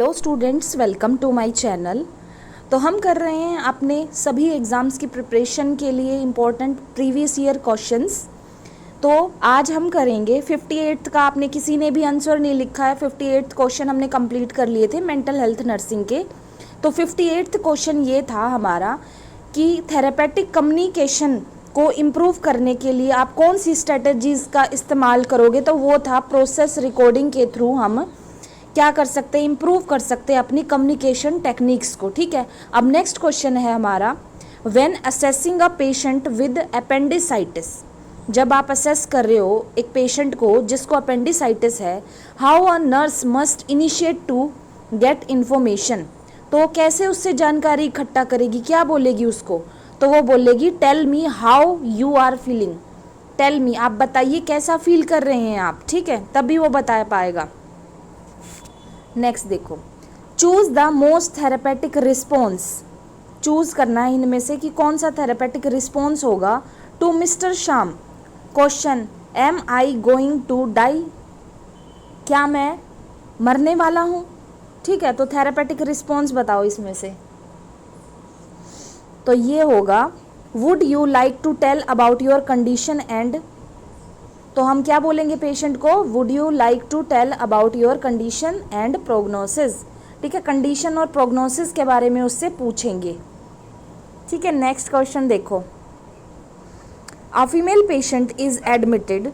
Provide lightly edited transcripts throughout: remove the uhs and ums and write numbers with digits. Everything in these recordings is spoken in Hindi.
Hello students, welcome to my channel. तो हम कर रहे हैं अपने सभी एग्ज़ाम्स की प्रिपरेशन के लिए इम्पोर्टेंट प्रीवियस ईयर क्वेश्चंस। तो आज हम करेंगे 58th का। आपने किसी ने भी आंसर नहीं लिखा है। 58th क्वेश्चन हमने कंप्लीट कर लिए थे मेंटल हेल्थ नर्सिंग के। तो 58th क्वेश्चन ये था हमारा कि थेरेपेटिक कम्युनिकेशन को इम्प्रूव करने के लिए आप कौन सी स्ट्रेटजीज़ का इस्तेमाल करोगे। तो वो था प्रोसेस रिकॉर्डिंग के थ्रू हम क्या कर सकते हैं, इम्प्रूव कर सकते हैं अपनी कम्युनिकेशन टेक्निक्स को। ठीक है, अब नेक्स्ट क्वेश्चन है हमारा, when assessing a patient with appendicitis. जब आप असेस कर रहे हो एक पेशेंट को जिसको अपेंडिसाइटिस है, how a nurse must initiate to get information. तो कैसे उससे जानकारी इकट्ठा करेगी, क्या बोलेगी उसको। तो वो बोलेगी tell me how you are feeling. Tell me, आप बताइए कैसा फील कर रहे हैं आप। ठीक है, तभी वो बता पाएगा। नेक्स्ट देखो, choose the most therapeutic response. Choose करना है इनमें से कि कौन सा थेरेपेटिक रिस्पॉन्स होगा to mister Shyam. Question, am I going to die. क्या मैं मरने वाला हूँ। ठीक है, तो थेरेपेटिक रिस्पॉन्स बताओ इसमें से। तो ये होगा, would you like to tell about your condition and. तो हम क्या बोलेंगे पेशेंट को, would you like to tell about your condition and prognosis. ठीक है, कंडीशन और प्रोग्नोसिस के बारे में उससे पूछेंगे। ठीक है, नेक्स्ट क्वेश्चन देखो, a female patient is admitted.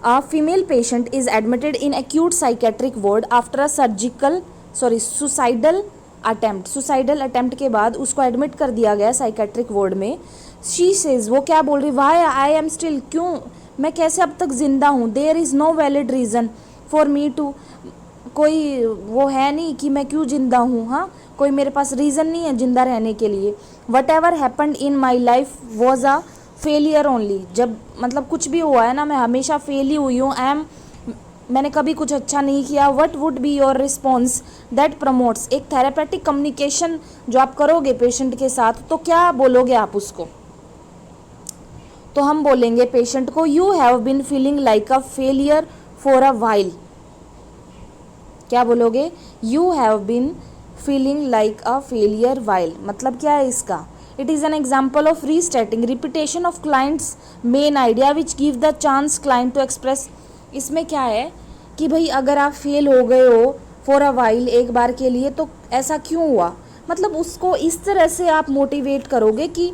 A female patient is admitted in acute psychiatric ward after a suicidal attempt. Suicidal attempt के बाद उसको एडमिट कर दिया गया साइकेट्रिक वार्ड में। शी सेज, वो क्या बोल रही, वाई आई एम स्टिल, क्यों मैं कैसे अब तक जिंदा हूँ। There is no valid reason for me to, कोई वो है नहीं कि मैं क्यों जिंदा हूँ। हाँ, कोई मेरे पास रीज़न नहीं है जिंदा रहने के लिए। What ever happened in my life was a failure only. जब मतलब कुछ भी हुआ है ना, मैं हमेशा फेल ही हुई हूँ। मैंने कभी कुछ अच्छा नहीं किया। What would be your response that promotes. एक थेरेपेटिक कम्युनिकेशन जो आप करोगे पेशेंट के साथ, तो क्या बोलोगे आप उसको। तो हम बोलेंगे पेशेंट को, you have been feeling like a failure for a while. क्या बोलोगे, you have been feeling like a failure while. मतलब क्या है इसका, it is an example of restating repetition of client's main idea which give the chance client to express. इसमें क्या है कि भाई अगर आप फेल हो गए हो फॉर अ वाइल, एक बार के लिए, तो ऐसा क्यों हुआ। मतलब उसको इस तरह से आप मोटिवेट करोगे कि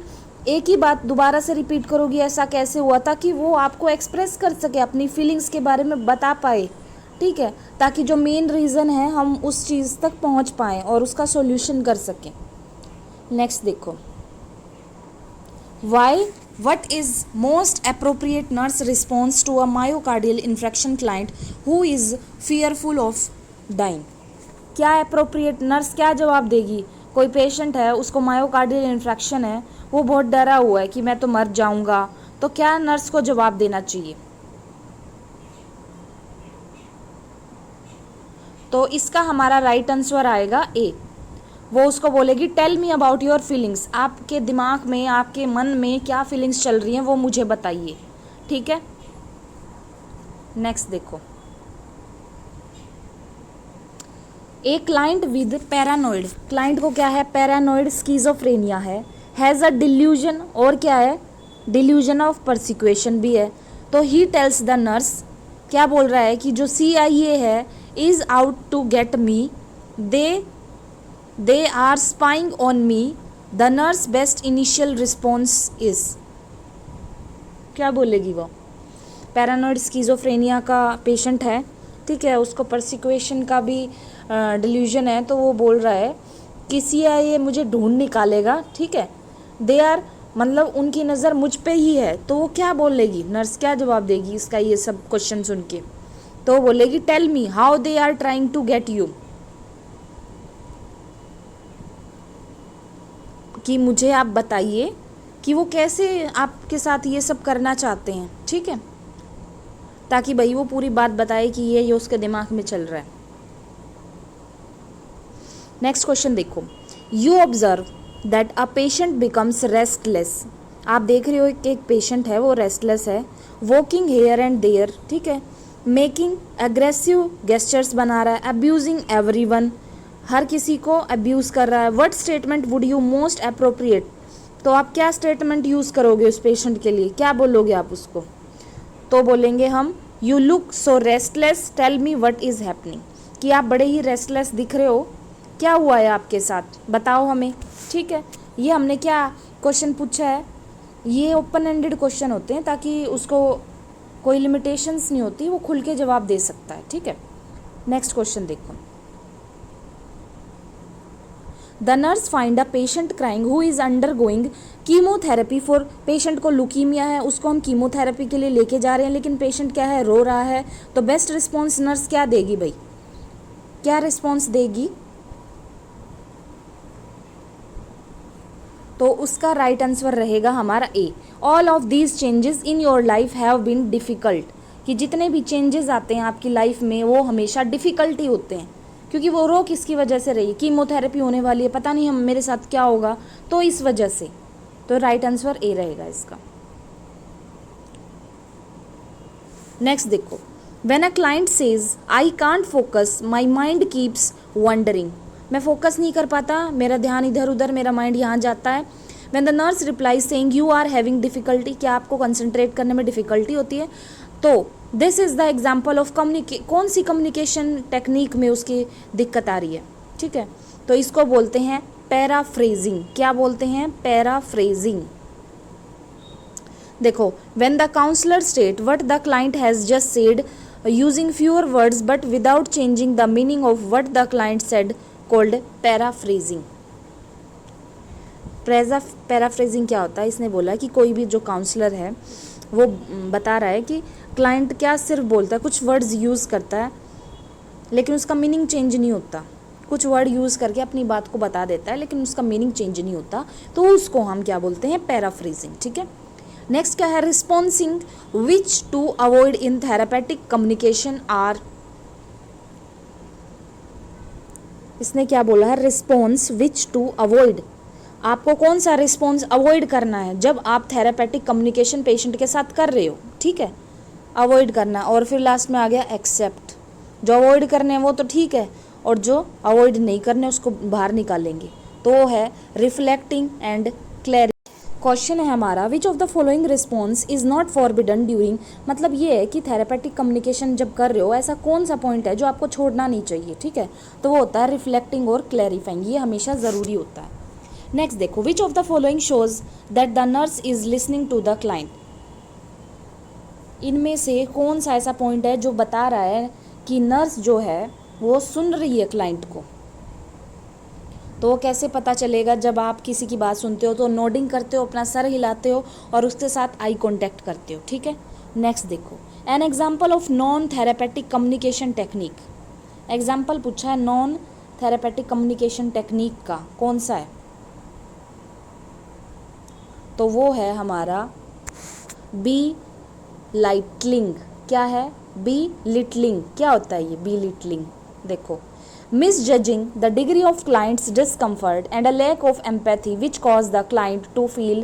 एक ही बात दोबारा से रिपीट करोगी, ऐसा कैसे हुआ, ताकि वो आपको एक्सप्रेस कर सके, अपनी फीलिंग्स के बारे में बता पाए। ठीक है, ताकि जो मेन रीज़न है हम उस चीज़ तक पहुंच पाएँ और उसका सॉल्यूशन कर सकें। नेक्स्ट देखो, why what is most appropriate nurse response to a myocardial infection client who is fearful of dying. क्या अप्रोप्रिएट नर्स क्या जवाब देगी। कोई पेशेंट है, उसको मायोकार्डियल इन्फेक्शन है, वो बहुत डरा हुआ है कि मैं तो मर जाऊंगा, तो क्या नर्स को जवाब देना चाहिए। तो इसका हमारा राइट आंसर आएगा ए। वो उसको बोलेगी tell me about your feelings. आपके दिमाग में, आपके मन में क्या फीलिंग्स चल रही हैं वो मुझे बताइए। ठीक है, नेक्स्ट देखो, एक क्लाइंट विद पैरानोइड। क्लाइंट को क्या है, पैरानोइड स्किज़ोफ्रेनिया है, हैज़ अ डिल्यूजन, और क्या है, डिल्यूजन ऑफ परसिक्वेशन भी है। तो ही टेल्स द नर्स, क्या बोल रहा है कि जो CIA है is out to get me, they are spying on me, the nurse best initial response is. क्या बोलेगी वो। पैरानोइड स्किज़ोफ्रेनिया का पेशेंट है, ठीक है, उसको परसिक्वेशन का भी डिल्यूजन है। तो वो बोल रहा है कि CIA मुझे ढूंढ निकालेगा। ठीक है, दे आर, मतलब उनकी नज़र मुझ पे ही है। तो वो क्या बोलेगी, नर्स क्या जवाब देगी इसका, ये सब क्वेश्चन सुन के। तो वो बोलेगी tell me how they are trying to get you, कि मुझे आप बताइए कि वो कैसे आपके साथ ये सब करना चाहते हैं। ठीक है, ताकि भाई वो पूरी बात बताए कि ये उसके दिमाग में चल रहा है। नेक्स्ट क्वेश्चन देखो, you observe that a patient becomes restless. आप देख रहे हो कि एक पेशेंट है वो रेस्टलेस है, वॉकिंग हेयर एंड देयर। ठीक है, मेकिंग एग्रेसिव गेस्चर्स बना रहा है, अब्यूजिंग एवरीवन, हर किसी को अब्यूज़ कर रहा है। What statement would you most appropriate, तो आप क्या स्टेटमेंट यूज़ करोगे उस पेशेंट के लिए, क्या बोलोगे आप उसको, तो बोलेंगे हम you look so restless tell me what is happening, कि आप बड़े ही रेस्टलेस दिख रहे हो, क्या हुआ है आपके साथ, बताओ हमें। ठीक है, ये हमने क्या क्वेश्चन पूछा है, ये ओपन एंडेड क्वेश्चन होते हैं ताकि उसको कोई लिमिटेशंस नहीं होती, वो खुल के जवाब दे सकता है। ठीक है, नेक्स्ट क्वेश्चन देखो। The nurse find a patient crying who is undergoing chemotherapy for, patient को लुकीमिया है, उसको हम कीमोथेरेपी के लिए लेके जा रहे हैं, लेकिन पेशेंट क्या है, रो रहा है, तो बेस्ट रिस्पॉन्स नर्स क्या देगी भाई, क्या रिस्पॉन्स देगी, तो उसका राइट आंसर रहेगा हमारा A, all of these changes in your life have been difficult, कि जितने भी चेंजेस आते हैं आपकी लाइफ में वो हमेशा डिफ़िकल्ट ही होते हैं, क्योंकि वो रो किसकी वजह से रही, कीमोथेरेपी होने वाली है, पता नहीं हम मेरे साथ क्या होगा, तो इस वजह से, तो राइट आंसर ए रहेगा इसका। नेक्स्ट देखो, when a client says I can't focus my mind keeps wondering, मैं फोकस नहीं कर पाता, मेरा ध्यान इधर उधर, मेरा माइंड यहाँ जाता है। When the nurse reply saying you are having difficulty, क्या आपको कंसंट्रेट करने में डिफ़िकल्टी होती है, तो this is the example of कौन सी कम्युनिकेशन टेक्निक में उसकी दिक्कत आ रही है। ठीक है, तो इसको बोलते हैं पैराफ्रेजिंग, क्या बोलते हैं, पैराफ्रेजिंग। देखो, when the counsellor state what the client has just said using fewer words but without changing the meaning of what the client said, called paraphrasing. Paraphrasing क्या होता है, इसने बोला कि कोई भी जो काउंसलर है वो बता रहा है कि क्लाइंट क्या सिर्फ बोलता है, कुछ वर्ड्स यूज़ करता है लेकिन उसका मीनिंग चेंज नहीं होता, कुछ वर्ड यूज़ करके अपनी बात को बता देता है लेकिन उसका मीनिंग चेंज नहीं होता, तो उसको हम क्या बोलते हैं, पैराफ्रेजिंग। ठीक है, नेक्स्ट क्या है, responsing which to avoid in therapeutic communication are, इसने क्या बोला है, रिस्पॉन्स विच टू अवॉइड, आपको कौन सा रिस्पॉन्स अवॉइड करना है जब आप थेरापेटिक कम्युनिकेशन पेशेंट के साथ कर रहे हो। ठीक है, अवॉइड करना, और फिर लास्ट में आ गया एक्सेप्ट, जो अवॉइड करने हैं वो तो ठीक है, और जो अवॉइड नहीं करने उसको बाहर निकालेंगे, तो वो है रिफ्लेक्टिंग एंड क्लैरिटी। क्वेश्चन है हमारा, विच of the following response is not forbidden during, मतलब ये है कि थेरापेटिक कम्युनिकेशन जब कर रहे हो ऐसा कौन सा पॉइंट है जो आपको छोड़ना नहीं चाहिए। ठीक है, तो वो होता है रिफ्लेक्टिंग और क्लैरिफाइंग, ये हमेशा ज़रूरी होता है। नेक्स्ट देखो, which of the following shows that the nurse is listening to the client, इनमें से कौन सा ऐसा पॉइंट है जो बता रहा है कि नर्स जो है वो सुन रही है क्लाइंट को, तो वो कैसे पता चलेगा, जब आप किसी की बात सुनते हो तो नोडिंग करते हो, अपना सर हिलाते हो और उसके साथ आई कॉन्टैक्ट करते हो। ठीक है, नेक्स्ट देखो, N example of non therapeutic communication technique, example पूछा है नॉन थेरापेटिक कम्युनिकेशन टेक्निक का, कौन सा है, तो वो है हमारा बी लाइटलिंग। क्या है, बी लिटलिंग, क्या होता है ये बी लिटलिंग, देखो, misjudging the degree of client's discomfort and a lack of empathy which cause the client to feel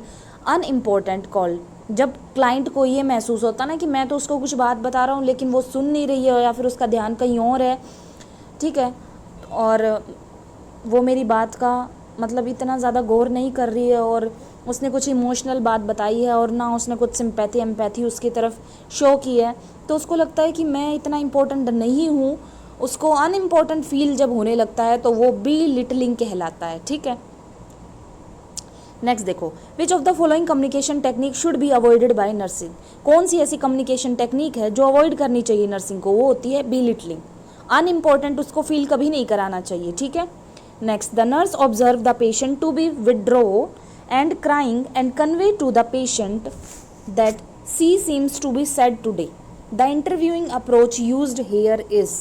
unimportant call, जब क्लाइंट को ये महसूस होता ना कि मैं तो उसको कुछ बात बता रहा हूँ लेकिन वो सुन नहीं रही है या फिर उसका ध्यान कहीं और है। ठीक है, और वो मेरी बात का मतलब इतना ज़्यादा गौर नहीं कर रही है और उसने कुछ इमोशनल बात बताई है और ना उसने कुछ सिंपैथी एम्पैथी उसकी तरफ शो की है, तो उसको लगता है कि मैं इतना इम्पोर्टेंट नहीं हूँ, उसको अनइम्पोर्टेंट फील जब होने लगता है तो वो बी लिटलिंग कहलाता है। ठीक है, नेक्स्ट देखो, which of the following communication technique should be avoided by nursing, कौन सी ऐसी कम्युनिकेशन टेक्निक है जो अवॉइड करनी चाहिए नर्सिंग को, वो होती है बी लिटलिंग, अनइम्पोर्टेंट उसको फील कभी नहीं कराना चाहिए। ठीक है, next, the nurse observe the patient to be withdraw and crying and convey to the patient that she seems to be sad today, the interviewing approach used here is,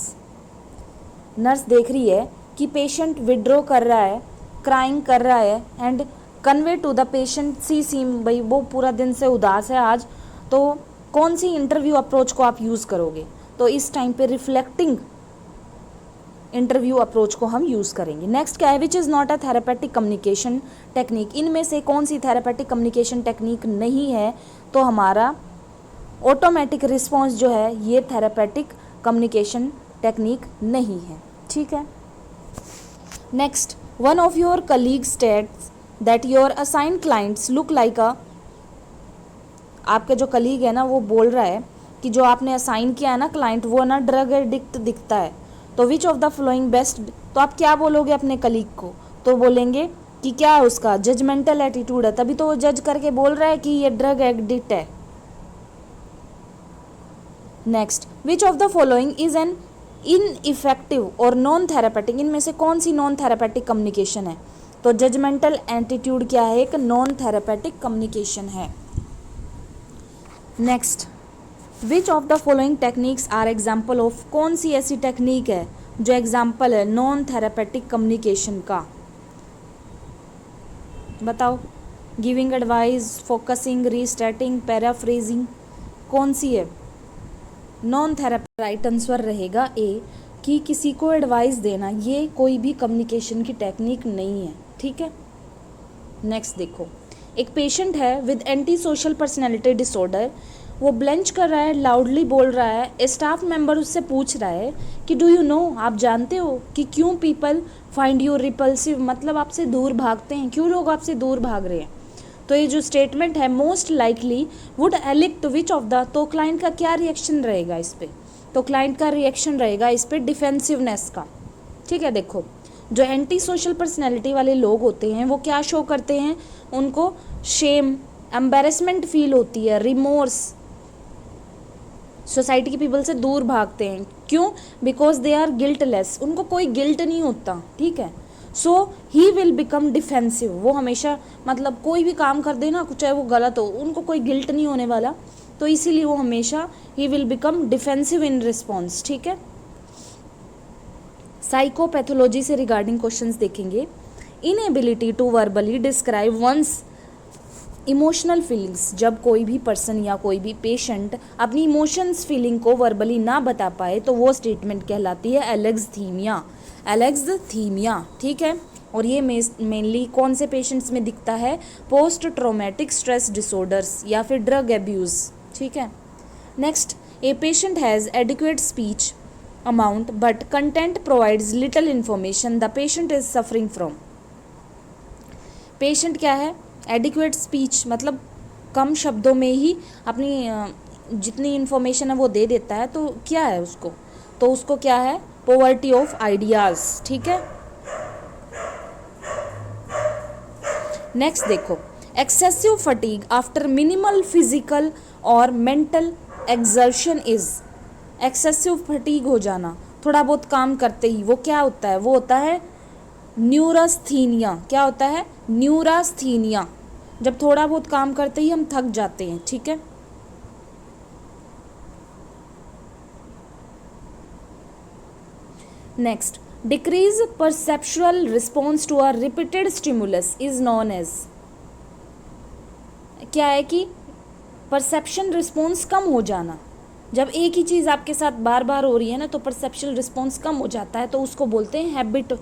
nurse देख रही है कि पेशेंट विड्रॉ कर रहा है, क्राइंग कर रहा है and convey to the patient see seem, भाई वो पूरा दिन से उदास है आज, तो कौन सी इंटरव्यू अप्रोच को आप यूज़ करोगे, तो इस टाइम पे रिफ्लेक्टिंग इंटरव्यू अप्रोच को हम यूज़ करेंगे। नेक्स्ट क्या है, which is not a therapeutic communication technique, इनमें से कौन सी थेरापेटिक कम्युनिकेशन टेक्निक नहीं है, तो हमारा ऑटोमेटिक रिस्पॉन्स जो है ये थेरेपेटिक कम्युनिकेशन टेक्निक नहीं है, ठीक है। Next, one of your colleague states that your assign clients look like अ, आपका जो कलीग है ना वो बोल रहा है कि जो आपने असाइन किया है ना क्लाइंट वो ना ड्रग एडिक्ट दिखता है, तो विच ऑफ द फ्लोइंग बेस्ट, तो आप क्या बोलोगे अपने कलीग को, तो बोलेंगे कि क्या है उसका जजमेंटल एटीट्यूड है, तभी तो वो जज करके बोल रहा है कि ये ड्रग एडिक्ट है। Next, which of the following is an ineffective और नॉन थेरेपेटिक, इनमें से कौन सी नॉन थेरेपेटिक कम्युनिकेशन है, तो जजमेंटल एटीट्यूड क्या है, एक नॉन थेरेपेटिक कम्युनिकेशन है। Next, which of the following techniques are example of, कौन सी ऐसी टेक्निक है जो एग्जाम्पल है नॉन थेरेपेटिक कम्युनिकेशन का, बताओ। Giving advice, focusing, restarting, paraphrasing, कौन सी है नॉन थेरेपी। राइट आंसर रहेगा ए कि किसी को एडवाइस देना ये कोई भी कम्युनिकेशन की टेक्निक नहीं है, ठीक है। नेक्स्ट देखो, एक पेशेंट है with anti social personality disorder, वो ब्लेंच कर रहा है, लाउडली बोल रहा है, स्टाफ मेंबर उससे पूछ रहा है कि डू यू नो, आप जानते हो कि क्यों पीपल फाइंड यू रिपल्सिव, मतलब आपसे दूर भागते हैं, क्यों लोग आपसे दूर भाग रहे हैं, तो ये जो स्टेटमेंट है most likely would elicit which of the, तो क्लाइंट का क्या रिएक्शन रहेगा इस पर, तो क्लाइंट का रिएक्शन रहेगा इस पर डिफेंसिवनेस का, ठीक है। देखो, जो एंटी सोशल पर्सनैलिटी वाले लोग होते हैं वो क्या शो करते हैं, उनको शेम, एम्बेरसमेंट फील होती है, रिमोर्स, सोसाइटी के पीपल से दूर भागते हैं, क्यों, बिकॉज दे आर गिल्टलेस, उनको कोई गिल्ट नहीं होता, ठीक है। सो ही विल बिकम डिफेंसिव, वो हमेशा मतलब कोई भी काम कर देना चाहे वो गलत हो, उनको कोई गिल्ट नहीं होने वाला, तो इसीलिए वो हमेशा ही will become defensive in response, ठीक है। साइकोपैथोलॉजी से रिगार्डिंग क्वेश्चंस देखेंगे। Inability to verbally describe one's emotional feelings, जब कोई भी पर्सन या कोई भी पेशेंट अपनी इमोशंस फीलिंग को वर्बली ना बता पाए तो वो स्टेटमेंट कहलाती है एलेक्सथीमिया, एलेक्सथीमिया, ठीक है। और ये मेनली कौन से पेशेंट्स में दिखता है, पोस्ट ट्रॉमेटिक स्ट्रेस डिसऑर्डर्स या फिर ड्रग एब्यूज़, ठीक है। Next, a patient has adequate speech amount but content provides little information the patient is suffering from, patient क्या है, एडिक्वेट स्पीच मतलब कम शब्दों में ही अपनी जितनी इन्फॉर्मेशन है वो दे देता है, तो क्या है उसको, तो उसको क्या है, पॉवर्टी ऑफ आइडियाज़, ठीक है। नेक्स्ट देखो, excessive fatigue after minimal physical और mental exertion is, excessive fatigue हो जाना थोड़ा बहुत काम करते ही, वो क्या होता है, वो होता है न्यूरास्थीनिया, क्या होता है, न्यूरास्थीनिया, जब थोड़ा बहुत काम करते ही हम थक जाते हैं, ठीक है। Next, decrease perceptual response to a repeated stimulus is known as, क्या है कि परसेप्शन रिस्पॉन्स कम हो जाना, जब एक ही चीज़ आपके साथ बार बार हो रही है ना तो परसेप्चुअल रिस्पॉन्स कम हो जाता है, तो उसको बोलते हैं हैबिट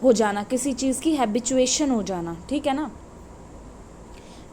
हो जाना, किसी चीज़ की हैबिचुएशन हो जाना, ठीक है ना।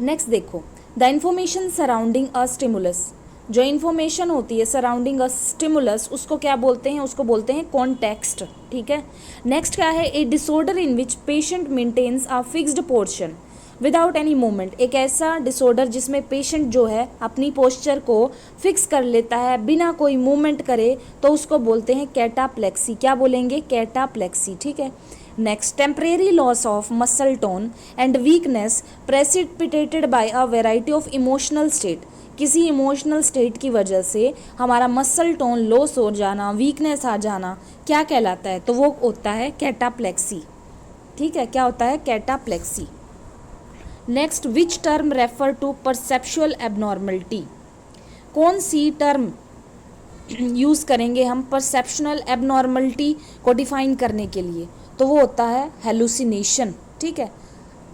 नेक्स्ट देखो, the information surrounding a stimulus, जो इन्फॉर्मेशन होती है सराउंडिंग अ स्टिमुलस उसको क्या बोलते हैं, उसको बोलते हैं कॉन्टेक्स्ट, ठीक है। नेक्स्ट क्या है, a disorder in which patient maintains a fixed portion without any movement, एक ऐसा डिसऑर्डर जिसमें पेशेंट जो है अपनी पोस्चर को फिक्स कर लेता है बिना कोई मूवमेंट करे, तो उसको बोलते हैं कैटाप्लेक्सी, क्या बोलेंगे, कैटाप्लेक्सी, ठीक है। Next, temporary loss of muscle tone and weakness precipitated bye a variety of emotional state, किसी इमोशनल स्टेट की वजह से हमारा मसल टोन लॉस हो जाना, वीकनेस आ जाना, क्या कहलाता है, तो वो होता है कैटाप्लेक्सी, ठीक है, क्या होता है, cataplexy. Next, which term refer to perceptual abnormality, कौन सी टर्म यूज़ करेंगे हम परसेप्शनल एबनॉर्मलिटी को डिफाइन करने के लिए, तो वो होता है हेलुसिनेशन, ठीक है,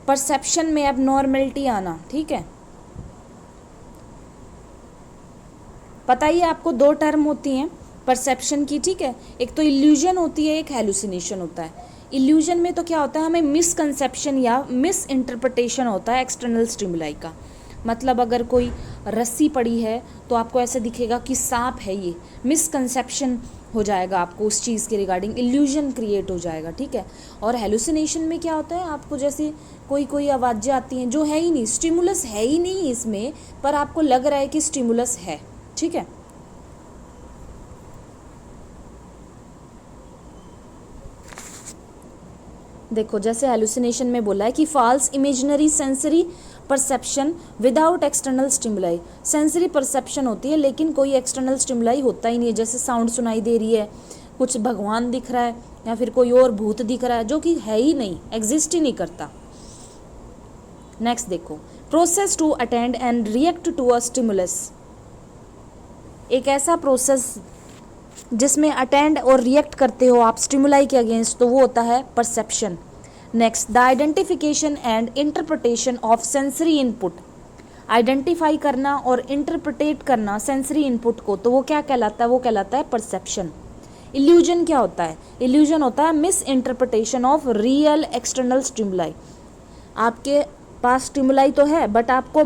परसेप्शन में एबनॉर्मलिटी आना, ठीक है। पता ही है आपको, दो टर्म होती हैं परसेप्शन की, ठीक है, एक तो इल्यूजन होती है, एक हेलुसिनेशन होता है। इल्यूजन में तो क्या होता है, हमें मिसकंसेप्शन या मिस इंटरप्रिटेशन होता है एक्सटर्नल स्टिमुलाई का, मतलब अगर कोई रस्सी पड़ी है तो आपको ऐसे दिखेगा कि सांप है ये, मिसकंसेप्शन हो जाएगा आपको उस चीज़ के रिगार्डिंग, इल्यूजन क्रिएट हो जाएगा, ठीक है। और हेलुसिनेशन में क्या होता है, आपको जैसे कोई कोई आवाज़ें आती हैं जो है ही नहीं, स्टिमुलस है ही नहीं इसमें, पर आपको लग रहा है कि स्टिमुलस है, ठीक है। देखो जैसे हेलुसिनेशन में बोला है कि false imaginary sensory perception without external stimuli, sensory perception होती है लेकिन कोई एक्सटर्नल स्टिमुलाई होता ही नहीं है, जैसे साउंड सुनाई दे रही है, कुछ भगवान दिख रहा है या फिर कोई और भूत दिख रहा है जो कि है ही नहीं, एग्जिस्ट ही नहीं करता। नेक्स्ट देखो, process to attend and react to a stimulus, एक ऐसा प्रोसेस जिसमें अटेंड और रिएक्ट करते हो आप स्टिमुलाई के अगेंस्ट, तो वो होता है perception. Next, the identification and interpretation of sensory input, identify करना और इंटरप्रिटेट करना सेंसरी इनपुट को, तो वो क्या कहलाता है, वो कहलाता है परसेप्शन। इल्यूजन क्या होता है, इल्यूजन होता है miss interpretation of real external stimuli, आपके पास स्टिमुलाई तो है बट आपको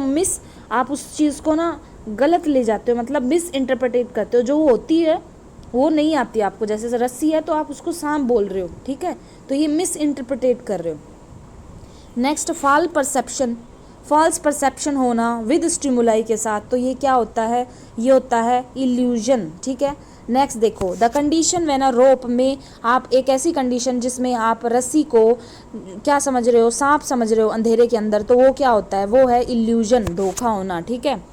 आप उस चीज़ को ना गलत ले जाते हो, मतलब मिस इंटरप्रिटेट करते हो, जो होती है वो नहीं आती आपको, जैसे रस्सी है तो आप उसको सांप बोल रहे हो, ठीक है, तो ये मिस इंटरप्रिटेट कर रहे हो। नेक्स्ट, फॉल्स परसेप्शन होना विद स्टिमुलाई के साथ, तो ये क्या होता है, ये होता है इल्यूजन, ठीक है। नेक्स्ट देखो, द कंडीशन व्हेन अ रोप में, आप एक ऐसी कंडीशन जिसमें आप रस्सी को क्या समझ रहे हो, सांप समझ रहे हो अंधेरे के अंदर, तो वो क्या होता है, वो है इल्यूजन, धोखा होना, ठीक है।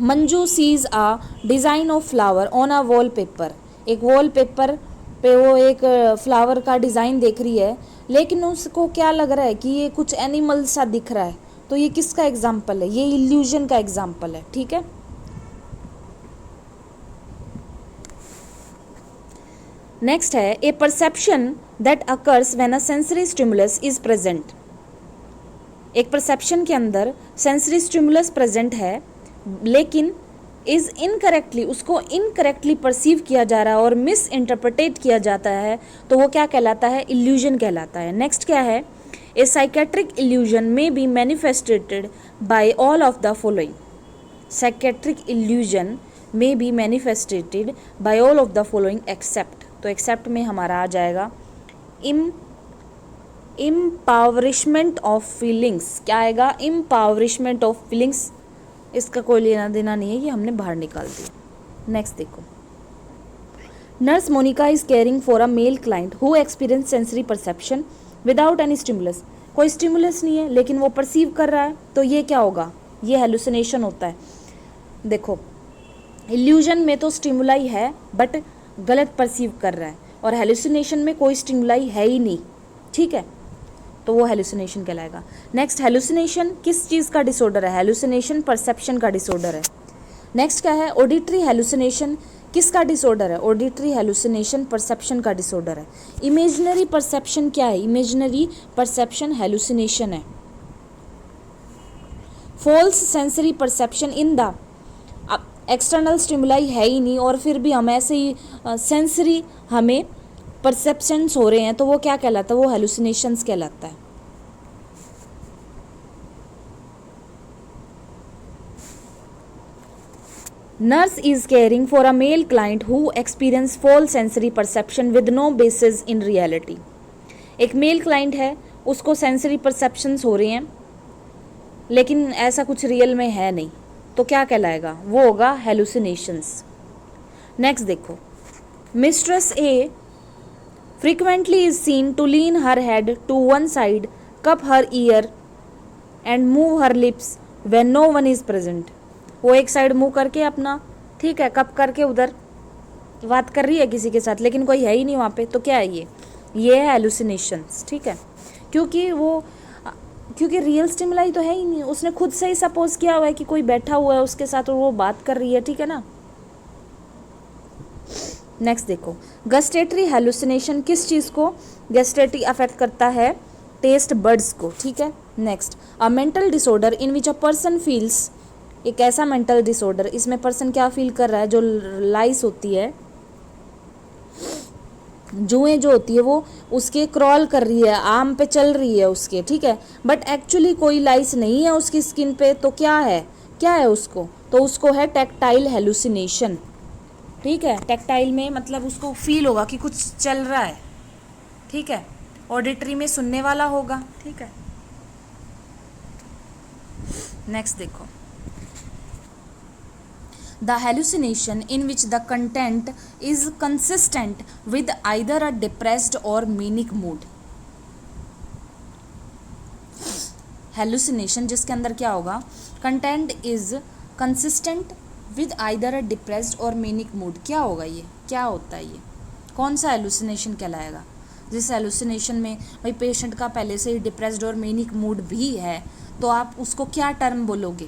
Manju sees a design of flower on a wallpaper, एक वॉल पेपर पे वो एक फ्लावर का डिज़ाइन देख रही है, लेकिन उसको क्या लग रहा है कि ये कुछ एनिमल सा दिख रहा है, तो ये किसका एग्जाम्पल है, ये इल्यूजन का एग्जाम्पल है, ठीक है। नेक्स्ट है a perception that occurs when a sensory stimulus is present, एक परसेप्शन के अंदर सेंसरी स्टिमुलस प्रेजेंट है लेकिन इज इनकरेक्टली, उसको इनकरेक्टली परसीव किया जा रहा है और मिस इंटरप्रिटेट किया जाता है, तो वो क्या कहलाता है, इल्यूजन कहलाता है। नेक्स्ट क्या है, a psychiatric illusion may be manifested by all of the following, psychiatric illusion may be manifested by all of the following except, तो एक्सेप्ट में हमारा आ जाएगा इम्पावरिशमेंट ऑफ फीलिंग्स, क्या आएगा, इम्पावरिशमेंट ऑफ फीलिंग्स, इसका कोई लेना देना नहीं है, ये हमने बाहर निकाल दिया। नेक्स्ट देखो, nurse Monica is caring for a male client who experience sensory perception without any stimulus, कोई स्टिमुलस नहीं है लेकिन वो परसीव कर रहा है, तो ये क्या होगा, ये हेलुसिनेशन होता है। देखो इल्यूजन में तो स्टिमुलाई है बट गलत परसीव कर रहा है, और हेलुसिनेशन में कोई स्टिमुलाई है ही नहीं, ठीक है, तो वो हेलुसिनेशन कहलाएगा। नेक्स्ट, हेलुसिनेशन किस चीज़ का डिसऑर्डर है, हेलुसिनेशन परसेप्शन का डिसऑर्डर है। नेक्स्ट क्या है, ऑडिटरी हेलुसिनेशन किसका डिसऑर्डर है, ऑडिटरी हेलुसिनेशन परसेप्शन का डिसऑर्डर है। इमेजिनरी परसेप्शन क्या है, इमेजिनरी परसेप्शन हेलुसिनेशन है। False sensory perception in the, external stimuli है ही नहीं और फिर भी हम ऐसे ही सेंसरी हमें परसेप्शंस हो रहे हैं, तो वो क्या कहलाता है, वो हेलुसिनेशंस कहलाता है। Nurse is caring for a male client who experience false sensory perception with no basis in reality, एक मेल क्लाइंट है, उसको सेंसरी परसेप्शंस हो रहे हैं लेकिन ऐसा कुछ रियल में है नहीं, तो क्या कहलाएगा, वो होगा हेलुसिनेशंस। नेक्स्ट देखो, mistress A frequently is seen to lean her head to one side, cup her ear and move her lips when no one is present, वो एक साइड मुंह करके अपना, ठीक है, कप करके उधर बात कर रही है किसी के साथ लेकिन कोई है ही नहीं वहाँ पे, तो क्या है ये है हेलुसिनेशंस, ठीक है, क्योंकि रियल स्टिमुलाई तो है ही नहीं, उसने खुद से ही सपोज किया हुआ है कि कोई बैठा हुआ है उसके साथ और वो बात कर रही है, ठीक है ना। नेक्स्ट देखो, गस्टेटरी हेलुसिनेशन किस चीज़ को, गस्टेटरी अफेक्ट करता है टेस्ट बर्ड्स को, ठीक है। Next, a mental disorder in which a person feels, एक ऐसा मेंटल डिसऑर्डर, इसमें पर्सन क्या फील कर रहा है, जो लाइस होती है, जुएं जो होती है वो उसके क्रॉल कर रही है, आम पे चल रही है उसके, ठीक है, बट एक्चुअली कोई लाइस नहीं है उसकी स्किन पे, तो क्या है, क्या है उसको, तो उसको है टैक्टाइल हेलुसिनेशन, ठीक है। टैक्टाइल में मतलब उसको फील होगा कि कुछ चल रहा है, ठीक है। ऑडिटरी में सुनने वाला होगा, ठीक है। नेक्स्ट देखो, the hallucination in which the content is consistent with either a depressed or manic mood। hallucination जिसके अंदर क्या होगा, content is consistent with either a depressed or manic mood, क्या होगा ये, क्या होता है ये, कौन सा hallucination कहलाएगा। जिस hallucination में भाई पेशेंट का पहले से ही डिप्रेस्ड और मेनिक मूड भी है, तो आप उसको क्या टर्म बोलोगे,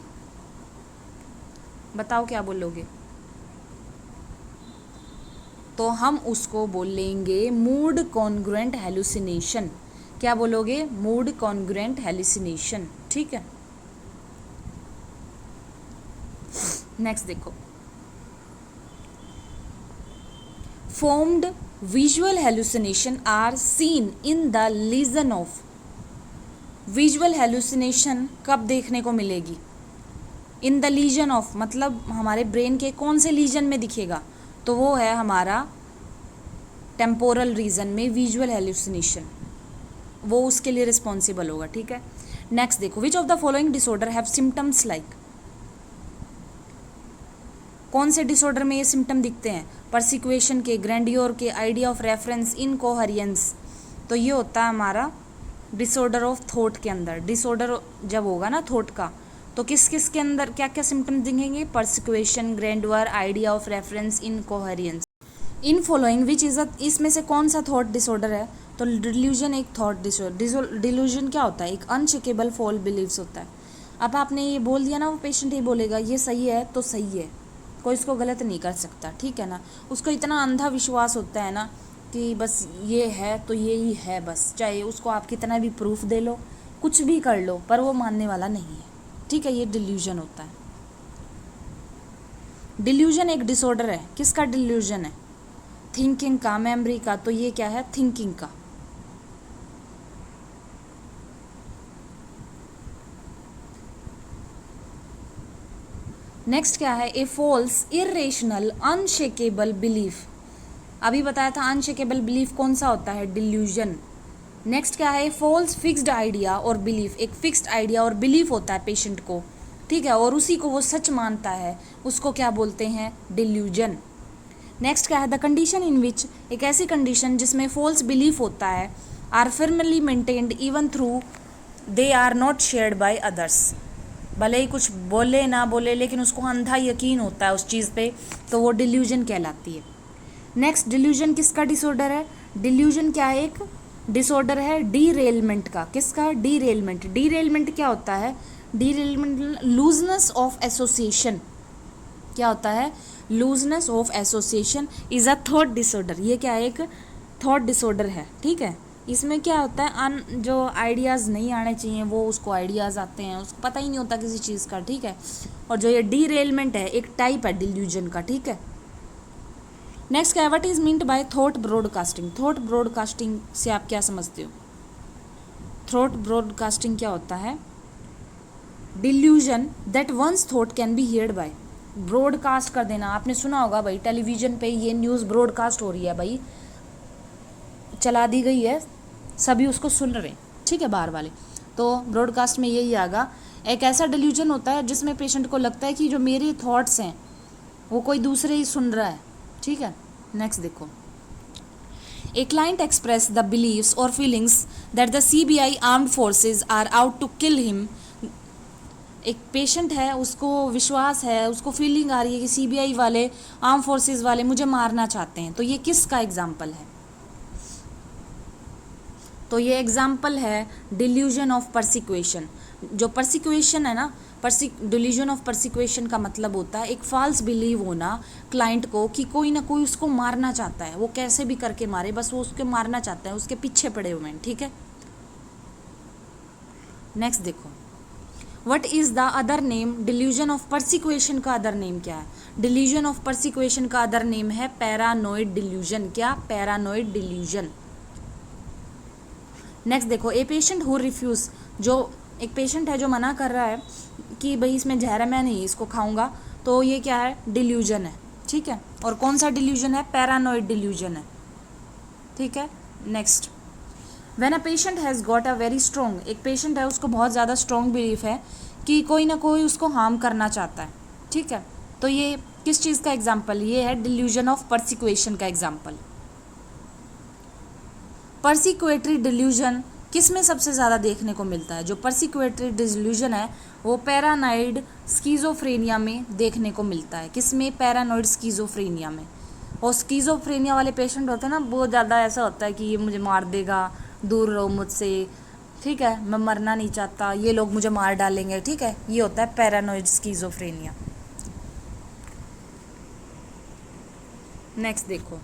बताओ क्या बोलोगे। तो हम उसको बोलेंगे मूड कॉन्ग्रुएंट हेलुसिनेशन। क्या बोलोगे, मूड कॉन्ग्रुएंट हेलुसिनेशन, ठीक है। नेक्स्ट देखो, formed visual hallucination are seen in the lesion of। Visual hallucination कब देखने को मिलेगी, इन द लीजन ऑफ, मतलब हमारे ब्रेन के कौन से लीजन में दिखेगा, तो वो है हमारा टेम्पोरल रीजन में विजुअल हेलुसिनेशन, वो उसके लिए रिस्पॉन्सिबल होगा, ठीक है। नेक्स्ट देखो, which of the following disorder have symptoms like. कौन से डिसऑर्डर में ये सिम्टम दिखते हैं, परसिक्वेशन के, ग्रैंडियोर के, आइडिया ऑफ रेफरेंस, इनकोहेरेंस। तो ये होता है हमारा डिसऑर्डर ऑफ थॉट के अंदर। डिसऑर्डर जब होगा ना थॉट का, तो किस किस के अंदर क्या क्या सिम्टम दिखेंगे, persecution, grandeur, idea of reference, incoherence. In following which is इसमें से कौन सा थॉट डिसऑर्डर है, तो डिल्यूजन एक थॉट डिसऑर्डर। डिल्यूजन क्या होता है, एक अनशेकेबल फॉल्स बिलीव्स होता है। अब आपने ये बोल दिया ना, वो पेशेंट ये बोलेगा ये सही है तो सही है, कोई इसको गलत नहीं कर सकता, ठीक है ना। उसको इतना अंधा विश्वास होता है ना कि बस ये है तो ये ही है, बस चाहे उसको आप कितना भी प्रूफ दे लो, कुछ भी कर लो, पर वो मानने वाला नहीं है, ठीक है। ये डिल्यूजन होता है। डिल्यूजन एक डिसऑर्डर है, किसका डिल्यूजन है, थिंकिंग का, मेमोरी का, तो ये क्या है, थिंकिंग का। नेक्स्ट क्या है, ए फॉल्स इरेशनल अनशेकेबल बिलीफ। अभी बताया था अनशेकेबल बिलीफ कौन सा होता है, डिल्यूजन। नेक्स्ट क्या है, फॉल्स फिक्स्ड आइडिया और बिलीफ। एक फिक्स्ड आइडिया और बिलीफ होता है पेशेंट को, ठीक है, और उसी को वो सच मानता है, उसको क्या बोलते हैं, डिल्यूजन। नेक्स्ट क्या है, द कंडीशन इन विच, एक ऐसी कंडीशन जिसमें फॉल्स बिलीफ होता है, are firmly maintained even through they are not shared by others. भले ही कुछ बोले ना बोले, लेकिन उसको अंधा यकीन होता है उस चीज़ पे, तो वो डिल्यूजन कहलाती है। नेक्स्ट, डिल्यूजन किसका डिसऑर्डर है, डिल्यूजन क्या है, एक डिसऑर्डर है डीरेलमेंट का। किसका, डीरेलमेंट। डीरेलमेंट क्या होता है, डीरेलमेंट लूजनेस ऑफ एसोसिएशन। क्या होता है, looseness of association is a thought disorder. ये क्या है, एक थॉट डिसऑर्डर है, ठीक है। इसमें क्या होता है, जो आइडियाज़ नहीं आने चाहिए वो उसको आइडियाज़ आते हैं, उसको पता ही नहीं होता किसी चीज़ का, ठीक है। और जो ये डीरेलमेंट है एक टाइप है डिल्यूजन का, ठीक है। नेक्स्ट क्या है, what is meant by thought broadcasting. Thought broadcasting से आप क्या समझते हो, थॉट ब्रॉडकास्टिंग क्या होता है, delusion that one's thought can be heard by. Broadcast कर देना, आपने सुना होगा भाई टेलीविज़न पे ये न्यूज़ ब्रॉडकास्ट हो रही है, भाई चला दी गई है, सभी उसको सुन रहे हैं, ठीक है, बाहर वाले। तो ब्रॉडकास्ट में यही आएगा। एक ऐसा डिल्यूजन होता है जिसमें पेशेंट को लगता है कि जो मेरे थॉट्स हैं वो कोई दूसरे ही सुन रहा है, ठीक है। नेक्स्ट देखो, a client express the believes और feelings that the CBI armed forces are out to kill him. एक पेशेंट है, उसको विश्वास है, उसको फीलिंग आ रही है कि सीबीआई वाले, आर्म फोर्सेज वाले मुझे मारना चाहते हैं, तो ये किसका एग्जाम्पल है, तो ये एग्जाम्पल है डिल्यूजन ऑफ परसिक्वेशन। जो परसिक्वेशन है ना, डिल्यूजन ऑफ परसिक्वेशन का मतलब होता है एक फॉल्स बिलीव होना क्लाइंट को कि कोई ना कोई उसको मारना चाहता है, वो कैसे भी करके मारे, बस वो उसके मारना चाहता है, उसके पीछे पड़े हुए हैं, ठीक है। नेक्स्ट देखो, what is the other name delusion of persecution का अदर नेम क्या है? डिल्यूजन ऑफ परसिक्वेशन का अदर नेम है पैरानोइड डिल्यूजन। क्या? Paranoid delusion. नेक्स्ट देखो, ए पेशेंट हु रिफ्यूज, जो एक पेशेंट है जो मना कर रहा है कि भाई इसमें जहर है, मैं नहीं इसको खाऊंगा, तो ये क्या है? डिल्यूजन है। ठीक है, और कौन सा डिल्यूजन है? पैरानोइड डिल्यूजन है। ठीक है, next, when a patient has got a very strong, एक पेशेंट है उसको बहुत ज़्यादा स्ट्रॉन्ग बिलीफ है कि कोई ना कोई उसको हार्म करना चाहता है। ठीक है, तो ये किस चीज़ का एग्जाम्पल? ये है डिल्यूजन ऑफ परसिक्वेशन का एग्जाम्पल। परसिक्वेटरी डिल्यूजन किस में सबसे ज़्यादा देखने को मिलता है? जो परसिक्वेटरी डिल्यूजन है वो पैरानॉइड स्कीज़ोफ्रेनिया में देखने को मिलता है। किस में? पैरानॉइड स्कीज़ोफ्रेनिया में। और स्कीज़ोफ्रेनिया वाले पेशेंट होते हैं ना, बहुत ज़्यादा ऐसा होता है कि ये मुझे मार देगा, दूर रहो मुझसे, ठीक है, मैं मरना नहीं चाहता, ये लोग मुझे मार डालेंगे। ठीक है, ये होता है पैरानॉइड स्कीज़ोफ्रेनिया। नेक्स्ट देखो,